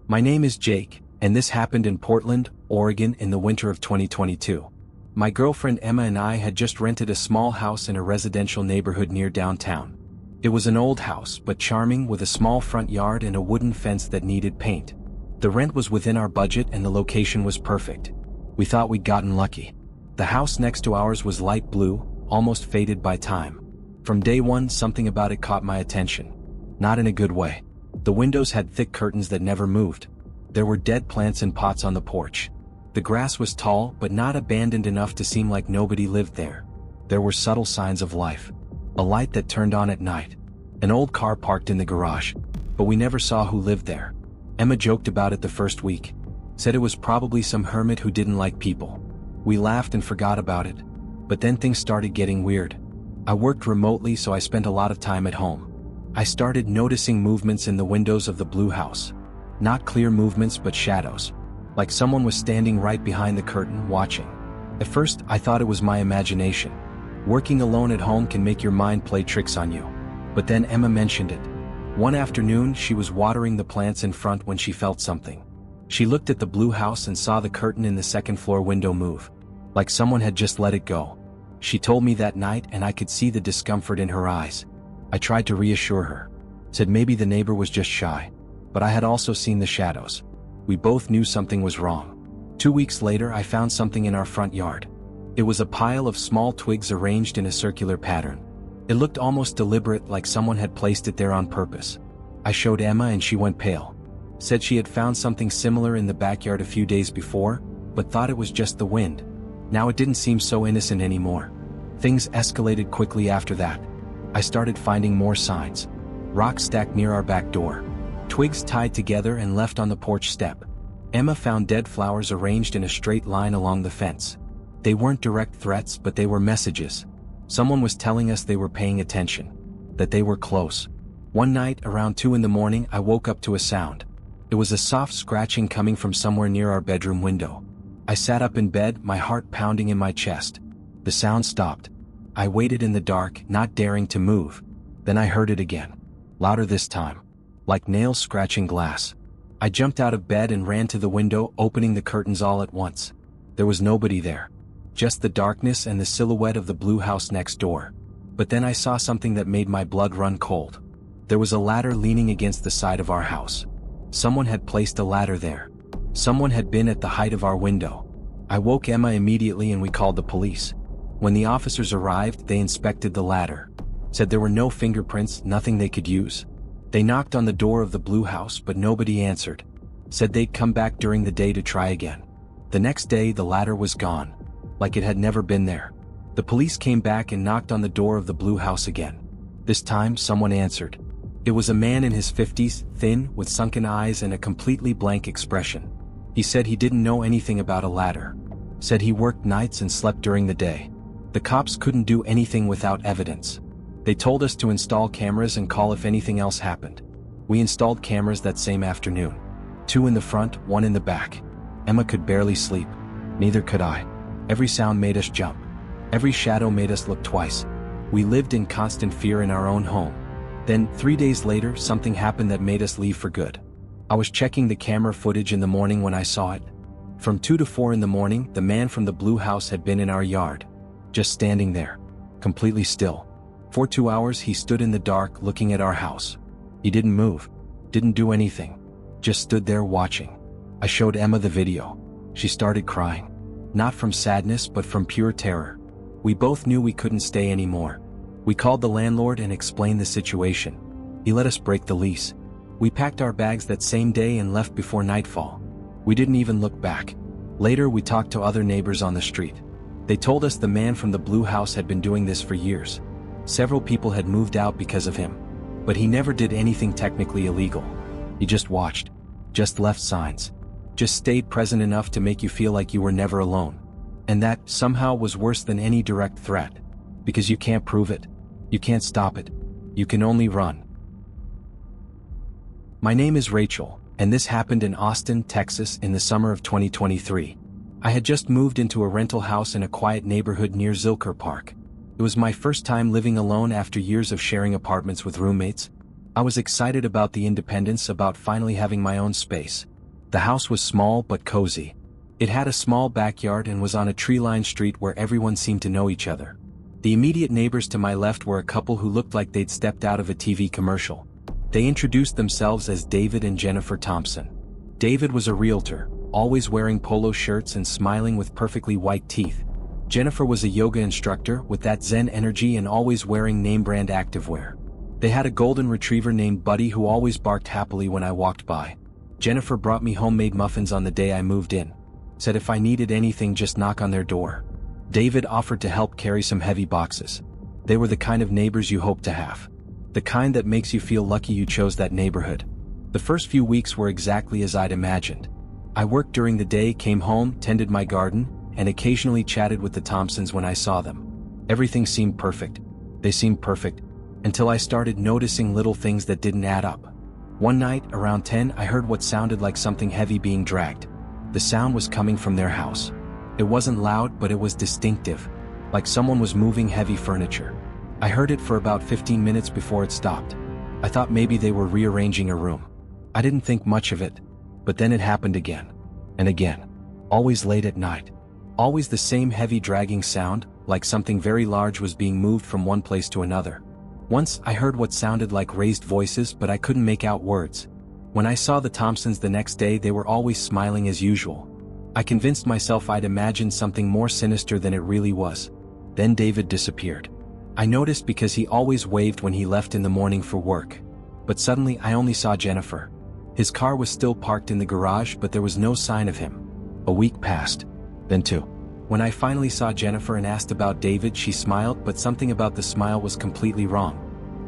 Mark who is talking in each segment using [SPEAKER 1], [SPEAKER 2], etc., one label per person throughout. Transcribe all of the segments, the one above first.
[SPEAKER 1] My name is Jake, and this happened in Portland, Oregon in the winter of 2022. My girlfriend Emma and I had just rented a small house in a residential neighborhood near downtown. It was an old house, but charming, with a small front yard and a wooden fence that needed paint. The rent was within our budget and the location was perfect. We thought we'd gotten lucky. The house next to ours was light blue, almost faded by time. From day one, something about it caught my attention. Not in a good way. The windows had thick curtains that never moved. There were dead plants in pots on the porch. The grass was tall, but not abandoned enough to seem like nobody lived there. There were subtle signs of life. A light that turned on at night. An old car parked in the garage. But we never saw who lived there. Emma joked about it the first week. Said it was probably some hermit who didn't like people. We laughed and forgot about it. But then things started getting weird. I worked remotely, so I spent a lot of time at home. I started noticing movements in the windows of the blue house. Not clear movements, but shadows. Like someone was standing right behind the curtain, watching. At first, I thought it was my imagination. Working alone at home can make your mind play tricks on you. But then Emma mentioned it. One afternoon, she was watering the plants in front when she felt something. She looked at the blue house and saw the curtain in the second-floor window move. Like someone had just let it go. She told me that night, and I could see the discomfort in her eyes. I tried to reassure her. Said maybe the neighbor was just shy. But I had also seen the shadows. We both knew something was wrong. 2 weeks later, I found something in our front yard. It was a pile of small twigs arranged in a circular pattern. It looked almost deliberate, like someone had placed it there on purpose. I showed Emma and she went pale. Said she had found something similar in the backyard a few days before, but thought it was just the wind. Now it didn't seem so innocent anymore. Things escalated quickly after that. I started finding more signs. Rocks stacked near our back door. Twigs tied together and left on the porch step. Emma found dead flowers arranged in a straight line along the fence. They weren't direct threats, but they were messages. Someone was telling us they were paying attention. That they were close. One night, around 2 in the morning, I woke up to a sound. It was a soft scratching coming from somewhere near our bedroom window. I sat up in bed, my heart pounding in my chest. The sound stopped. I waited in the dark, not daring to move. Then I heard it again. Louder this time. Like nails scratching glass. I jumped out of bed and ran to the window, opening the curtains all at once. There was nobody there. Just the darkness and the silhouette of the blue house next door. But then I saw something that made my blood run cold. There was a ladder leaning against the side of our house. Someone had placed a ladder there. Someone had been at the height of our window. I woke Emma immediately and we called the police. When the officers arrived, they inspected the ladder. Said there were no fingerprints, nothing they could use. They knocked on the door of the blue house, but nobody answered. Said they'd come back during the day to try again. The next day, the ladder was gone. Like it had never been there. The police came back and knocked on the door of the blue house again. This time, someone answered. It was a man in his 50s, thin, with sunken eyes and a completely blank expression. He said he didn't know anything about a ladder. Said he worked nights and slept during the day. The cops couldn't do anything without evidence. They told us to install cameras and call if anything else happened. We installed cameras that same afternoon. 2 in the front, 1 in the back. Emma could barely sleep. Neither could I. Every sound made us jump. Every shadow made us look twice. We lived in constant fear in our own home. Then, 3 days later, something happened that made us leave for good. I was checking the camera footage in the morning when I saw it. From 2 to 4 in the morning, the man from the blue house had been in our yard. Just standing there. Completely still. For 2 hours he stood in the dark looking at our house. He didn't move. Didn't do anything. Just stood there watching. I showed Emma the video. She started crying. Not from sadness but from pure terror. We both knew we couldn't stay anymore. We called the landlord and explained the situation. He let us break the lease. We packed our bags that same day and left before nightfall. We didn't even look back. Later we talked to other neighbors on the street. They told us the man from the blue house had been doing this for years. Several people had moved out because of him. But he never did anything technically illegal. He just watched. Just left signs. Just stayed present enough to make you feel like you were never alone. And that, somehow, was worse than any direct threat. Because you can't prove it. You can't stop it. You can only run. My name is Rachel, and this happened in Austin, Texas in the summer of 2023. I had just moved into a rental house in a quiet neighborhood near Zilker Park. It was my first time living alone after years of sharing apartments with roommates. I was excited about the independence, about finally having my own space. The house was small but cozy. It had a small backyard and was on a tree-lined street where everyone seemed to know each other. The immediate neighbors to my left were a couple who looked like they'd stepped out of a TV commercial. They introduced themselves as David and Jennifer Thompson. David was a realtor, always wearing polo shirts and smiling with perfectly white teeth. Jennifer was a yoga instructor with that zen energy and always wearing name-brand activewear. They had a golden retriever named Buddy who always barked happily when I walked by. Jennifer brought me homemade muffins on the day I moved in. Said if I needed anything just knock on their door. David offered to help carry some heavy boxes. They were the kind of neighbors you hope to have. The kind that makes you feel lucky you chose that neighborhood. The first few weeks were exactly as I'd imagined. I worked during the day, came home, tended my garden, and occasionally chatted with the Thompsons when I saw them. Everything seemed perfect. They seemed perfect, until I started noticing little things that didn't add up. One night, around 10, I heard what sounded like something heavy being dragged. The sound was coming from their house. It wasn't loud, but it was distinctive, like someone was moving heavy furniture. I heard it for about 15 minutes before it stopped. I thought maybe they were rearranging a room. I didn't think much of it, but then it happened again. And again. Always late at night. Always the same heavy dragging sound, like something very large was being moved from one place to another. Once, I heard what sounded like raised voices, but I couldn't make out words. When I saw the Thompsons the next day, they were always smiling as usual. I convinced myself I'd imagined something more sinister than it really was. Then David disappeared. I noticed because he always waved when he left in the morning for work. But suddenly I only saw Jennifer. His car was still parked in the garage, but there was no sign of him. A week passed. Then 2. When I finally saw Jennifer and asked about David, she smiled, but something about the smile was completely wrong.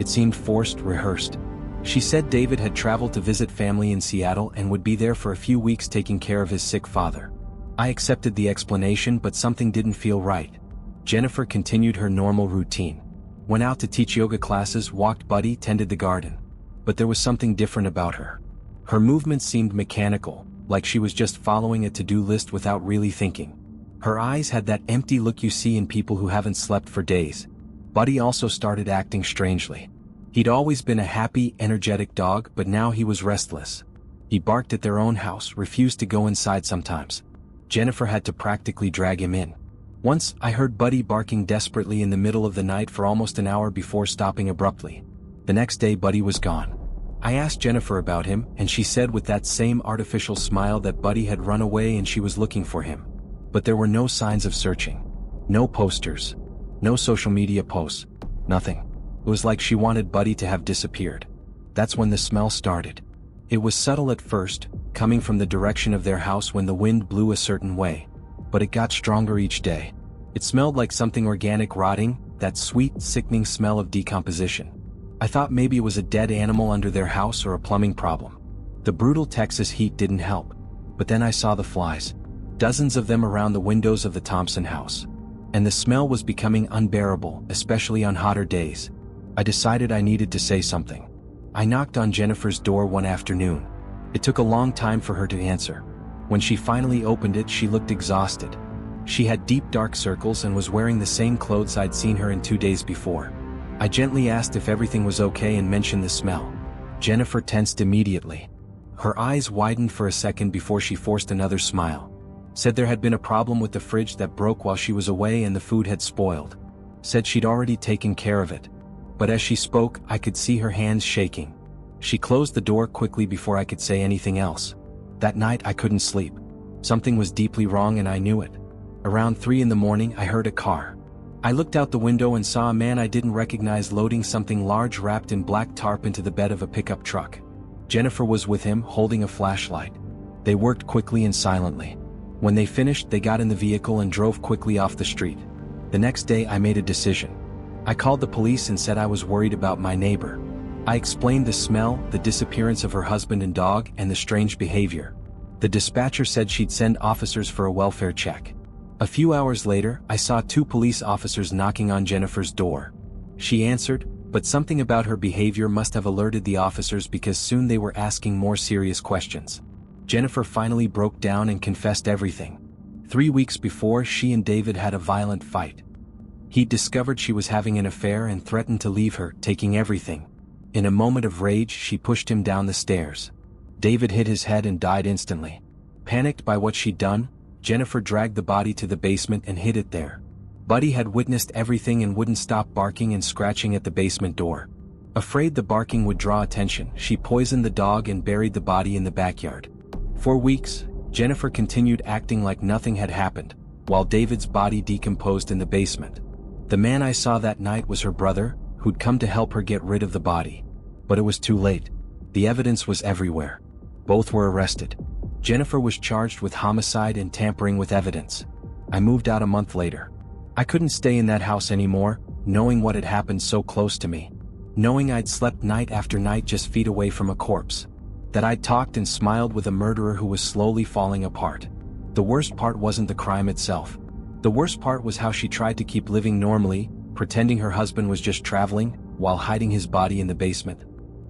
[SPEAKER 1] It seemed forced, rehearsed. She said David had traveled to visit family in Seattle and would be there for a few weeks taking care of his sick father. I accepted the explanation, but something didn't feel right. Jennifer continued her normal routine. Went out to teach yoga classes, walked Buddy, tended the garden. But there was something different about her. Her movements seemed mechanical, like she was just following a to-do list without really thinking. Her eyes had that empty look you see in people who haven't slept for days. Buddy also started acting strangely. He'd always been a happy, energetic dog, but now he was restless. He barked at their own house, refused to go inside sometimes. Jennifer had to practically drag him in. Once, I heard Buddy barking desperately in the middle of the night for almost an hour before stopping abruptly. The next day, Buddy was gone. I asked Jennifer about him, and she said with that same artificial smile that Buddy had run away and she was looking for him. But there were no signs of searching. No posters. No social media posts. Nothing. It was like she wanted Buddy to have disappeared. That's when the smell started. It was subtle at first, coming from the direction of their house when the wind blew a certain way. But it got stronger each day. It smelled like something organic rotting, that sweet, sickening smell of decomposition. I thought maybe it was a dead animal under their house or a plumbing problem. The brutal Texas heat didn't help. But then I saw the flies. Dozens of them around the windows of the Thompson house. And the smell was becoming unbearable, especially on hotter days. I decided I needed to say something. I knocked on Jennifer's door one afternoon. It took a long time for her to answer. When she finally opened it, she looked exhausted. She had deep dark circles and was wearing the same clothes I'd seen her in 2 days before. I gently asked if everything was okay and mentioned the smell. Jennifer tensed immediately. Her eyes widened for a second before she forced another smile. Said there had been a problem with the fridge that broke while she was away and the food had spoiled. Said she'd already taken care of it. But as she spoke, I could see her hands shaking. She closed the door quickly before I could say anything else. That night I couldn't sleep. Something was deeply wrong and I knew it. Around 3 in the morning I heard a car. I looked out the window and saw a man I didn't recognize loading something large wrapped in black tarp into the bed of a pickup truck. Jennifer was with him, holding a flashlight. They worked quickly and silently. When they finished, they got in the vehicle and drove quickly off the street. The next day I made a decision. I called the police and said I was worried about my neighbor. I explained the smell, the disappearance of her husband and dog, and the strange behavior. The dispatcher said she'd send officers for a welfare check. A few hours later, I saw 2 police officers knocking on Jennifer's door. She answered, but something about her behavior must have alerted the officers because soon they were asking more serious questions. Jennifer finally broke down and confessed everything. 3 weeks before, she and David had a violent fight. He'd discovered she was having an affair and threatened to leave her, taking everything. In a moment of rage, she pushed him down the stairs. David hit his head and died instantly. Panicked by what she'd done, Jennifer dragged the body to the basement and hid it there. Buddy had witnessed everything and wouldn't stop barking and scratching at the basement door. Afraid the barking would draw attention, she poisoned the dog and buried the body in the backyard. For weeks, Jennifer continued acting like nothing had happened, while David's body decomposed in the basement. The man I saw that night was her brother, who'd come to help her get rid of the body. But it was too late. The evidence was everywhere. Both were arrested. Jennifer was charged with homicide and tampering with evidence. I moved out a month later. I couldn't stay in that house anymore, knowing what had happened so close to me. Knowing I'd slept night after night just feet away from a corpse. That I'd talked and smiled with a murderer who was slowly falling apart. The worst part wasn't the crime itself. The worst part was how she tried to keep living normally, pretending her husband was just traveling, while hiding his body in the basement.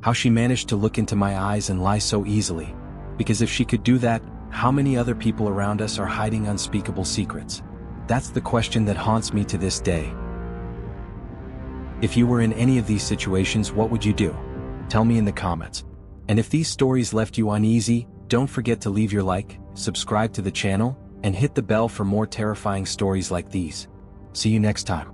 [SPEAKER 1] How she managed to look into my eyes and lie so easily. Because if she could do that, how many other people around us are hiding unspeakable secrets? That's the question that haunts me to this day. If you were in any of these situations, what would you do? Tell me in the comments. And if these stories left you uneasy, don't forget to leave your like, subscribe to the channel, and hit the bell for more terrifying stories like these. See you next time.